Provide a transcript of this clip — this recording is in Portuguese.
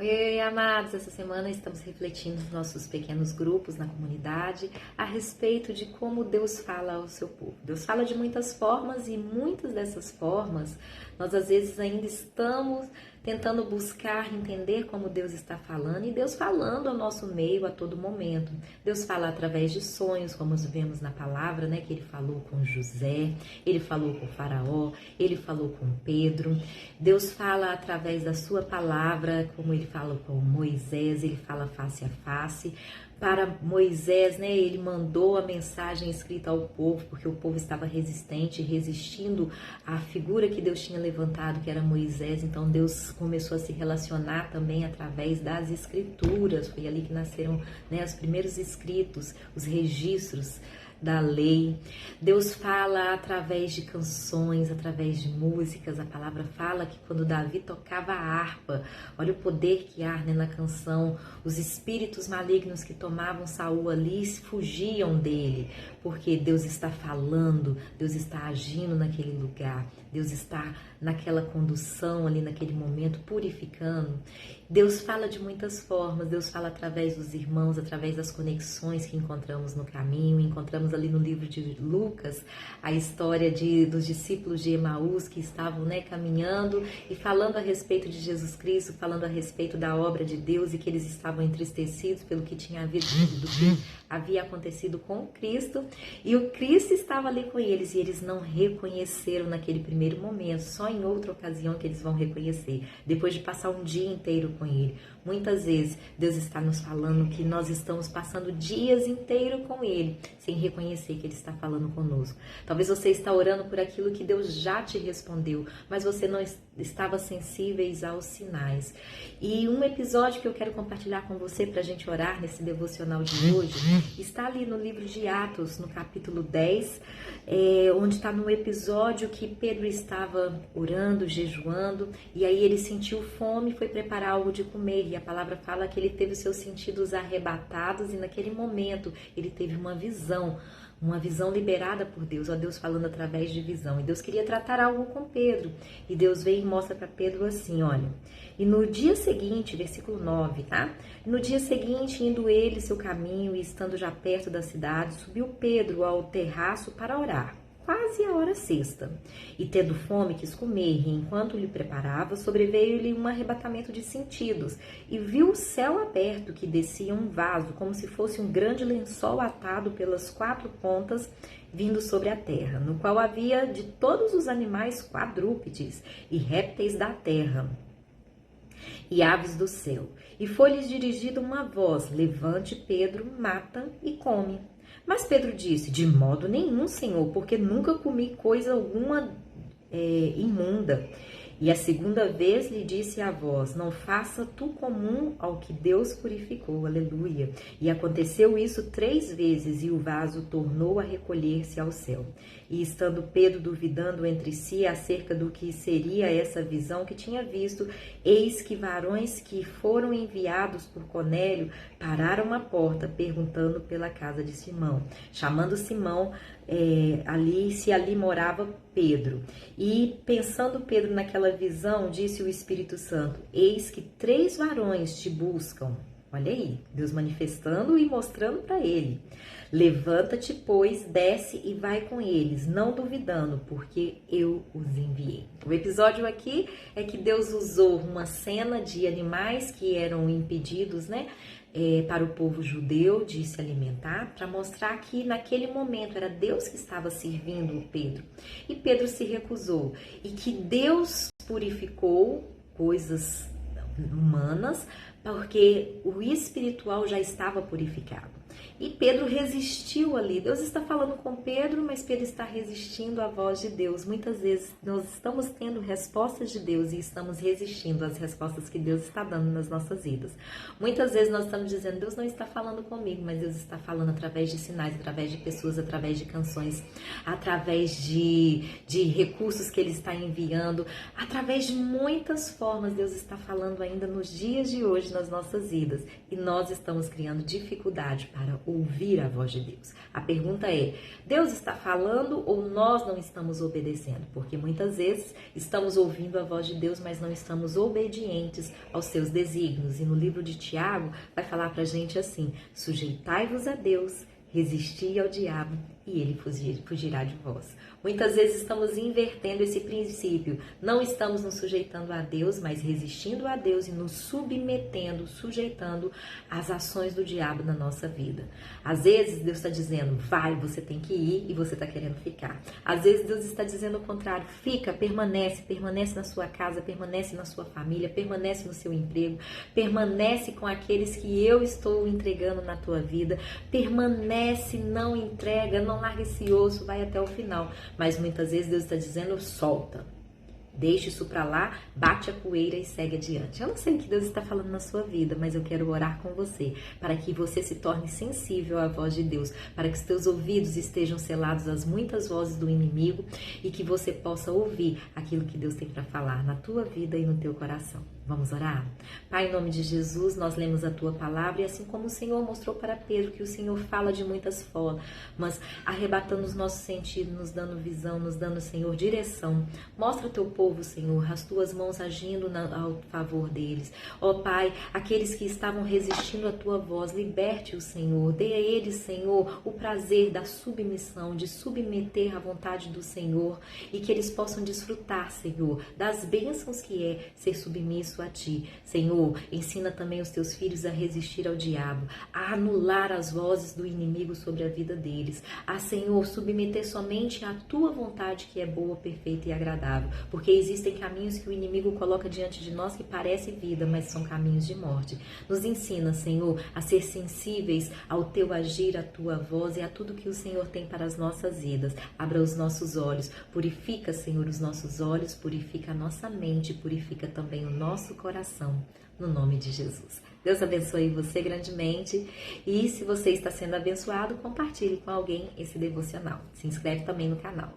Oi, amados! Essa semana estamos refletindo nos nossos pequenos grupos na comunidade a respeito de como Deus fala ao seu povo. Deus fala de muitas formas e muitas dessas formas nós às vezes ainda estamos tentando buscar entender como Deus está falando e Deus falando ao nosso meio a todo momento. Deus fala através de sonhos, como vemos na palavra, né? Que ele falou com José, ele falou com Faraó, ele falou com Pedro. Deus fala através da sua palavra, como ele fala com Moisés, ele fala face a face. Para Moisés, né, ele mandou a mensagem escrita ao povo, porque o povo estava resistente, resistindo à figura que Deus tinha levantado, que era Moisés. Então Deus começou a se relacionar também através das escrituras. Foi ali que nasceram, né, os primeiros escritos, os registros da lei. Deus fala através de canções, através de músicas. A palavra fala que quando Davi tocava a harpa, olha o poder que há, né, na canção, os espíritos malignos que tomavam Saul ali fugiam dele, porque Deus está falando, Deus está agindo naquele lugar, Deus está naquela condução ali naquele momento, purificando. Deus fala de muitas formas, Deus fala através dos irmãos, através das conexões que encontramos no caminho. Encontramos ali no livro de Lucas a história dos discípulos de Emaús que estavam, né, caminhando e falando a respeito de Jesus Cristo, falando a respeito da obra de Deus, e que eles estavam entristecidos pelo que tinha havido, do que havia acontecido com Cristo, e o Cristo estava ali com eles, e eles não reconheceram naquele primeiro momento, só em outra ocasião que eles vão reconhecer, depois de passar um dia inteiro com ele. Muitas vezes Deus está nos falando que nós estamos passando dias inteiros com ele, sem reconhecer que ele está falando conosco. Talvez você está orando por aquilo que Deus já te respondeu, mas você não estava sensíveis aos sinais. E um episódio que eu quero compartilhar com você para a gente orar nesse devocional de hoje, está ali no livro de Atos, no capítulo 10, onde está no episódio que Pedro estava orando, jejuando, e aí ele sentiu fome e foi preparar algo de comer. E a palavra fala que ele teve os seus sentidos arrebatados, e naquele momento ele teve uma visão liberada por Deus, ó, Deus falando através de visão. E Deus queria tratar algo com Pedro, e Deus veio e mostra para Pedro assim, olha: e no dia seguinte, versículo 9, tá? No dia seguinte, indo ele seu caminho e estando já perto da cidade, subiu Pedro ao terraço para orar, quase a hora sexta. E tendo fome, quis comer, e enquanto lhe preparava, sobreveio-lhe um arrebatamento de sentidos, e viu o céu aberto, que descia um vaso, como se fosse um grande lençol atado pelas quatro pontas, vindo sobre a terra, no qual havia de todos os animais quadrúpedes e répteis da terra, e aves do céu. E foi-lhes dirigida uma voz: levante, Pedro, mata e come. Mas Pedro disse: de modo nenhum, Senhor, porque nunca comi coisa alguma imunda. E a segunda vez lhe disse a voz: não faça tu comum ao que Deus purificou. Aleluia. E aconteceu isso 3 vezes, e o vaso tornou a recolher-se ao céu. E estando Pedro duvidando entre si acerca do que seria essa visão que tinha visto, eis que varões que foram enviados por Cornélio pararam à porta, perguntando pela casa de Simão, chamando Simão se ali morava Pedro. E pensando Pedro naquela visão, disse o Espírito Santo: eis que 3 varões te buscam. Olha aí, Deus manifestando e mostrando para ele: levanta-te, pois, desce e vai com eles, não duvidando, porque eu os enviei. O episódio aqui é que Deus usou uma cena de animais que eram impedidos, né, para o povo judeu de se alimentar, para mostrar que naquele momento era Deus que estava servindo Pedro. E Pedro se recusou. E que Deus purificou coisas humanas, porque o espiritual já estava purificado. E Pedro resistiu ali. Deus está falando com Pedro, mas Pedro está resistindo à voz de Deus. Muitas vezes nós estamos tendo respostas de Deus e estamos resistindo às respostas que Deus está dando nas nossas vidas. Muitas vezes nós estamos dizendo: Deus não está falando comigo, mas Deus está falando através de sinais, através de pessoas, através de canções, através de recursos que Ele está enviando, através de muitas formas. Deus está falando ainda nos dias de hoje nas nossas vidas, e nós estamos criando dificuldade para para ouvir a voz de Deus. A pergunta é: Deus está falando ou nós não estamos obedecendo? Porque muitas vezes estamos ouvindo a voz de Deus, mas não estamos obedientes aos seus desígnios. E no livro de Tiago vai falar pra gente assim: sujeitai-vos a Deus, resisti ao diabo e ele fugirá de vós. Muitas vezes estamos invertendo esse princípio. Não estamos nos sujeitando a Deus, mas resistindo a Deus e nos submetendo, sujeitando às ações do diabo na nossa vida. Às vezes Deus está dizendo, vai, você tem que ir, e você está querendo ficar. Às vezes Deus está dizendo o contrário, fica, permanece na sua casa, permanece na sua família, permanece no seu emprego, permanece com aqueles que eu estou entregando na tua vida, permanece, não entrega, não larga esse osso, vai até o final. Mas muitas vezes Deus está dizendo, solta. Deixa isso pra lá, bate a poeira e segue adiante. Eu não sei o que Deus está falando na sua vida, mas eu quero orar com você, para que você se torne sensível à voz de Deus, para que os teus ouvidos estejam selados às muitas vozes do inimigo e que você possa ouvir aquilo que Deus tem para falar na tua vida e no teu coração. Vamos orar? Pai, em nome de Jesus, nós lemos a tua palavra e assim como o Senhor mostrou para Pedro que o Senhor fala de muitas formas, arrebatando os nossos sentidos, nos dando visão, nos dando, Senhor, direção. Mostra o teu povo, Senhor, as tuas mãos agindo ao favor deles. Ó Pai, aqueles que estavam resistindo à tua voz, liberte-os, Senhor. Dê a eles, Senhor, o prazer da submissão, de submeter à vontade do Senhor e que eles possam desfrutar, Senhor, das bênçãos que é ser submisso a Ti. Senhor, ensina também os Teus filhos a resistir ao diabo, a anular as vozes do inimigo sobre a vida deles, a, Senhor, submeter somente à Tua vontade que é boa, perfeita e agradável, porque existem caminhos que o inimigo coloca diante de nós que parecem vida, mas são caminhos de morte. Nos ensina, Senhor, a ser sensíveis ao Teu agir, à Tua voz e a tudo que o Senhor tem para as nossas vidas. Abra os nossos olhos, purifica, Senhor, os nossos olhos, purifica a nossa mente, purifica também o nosso coração, no nome de Jesus. Deus abençoe você grandemente e se você está sendo abençoado, compartilhe com alguém esse devocional. Se inscreve também no canal.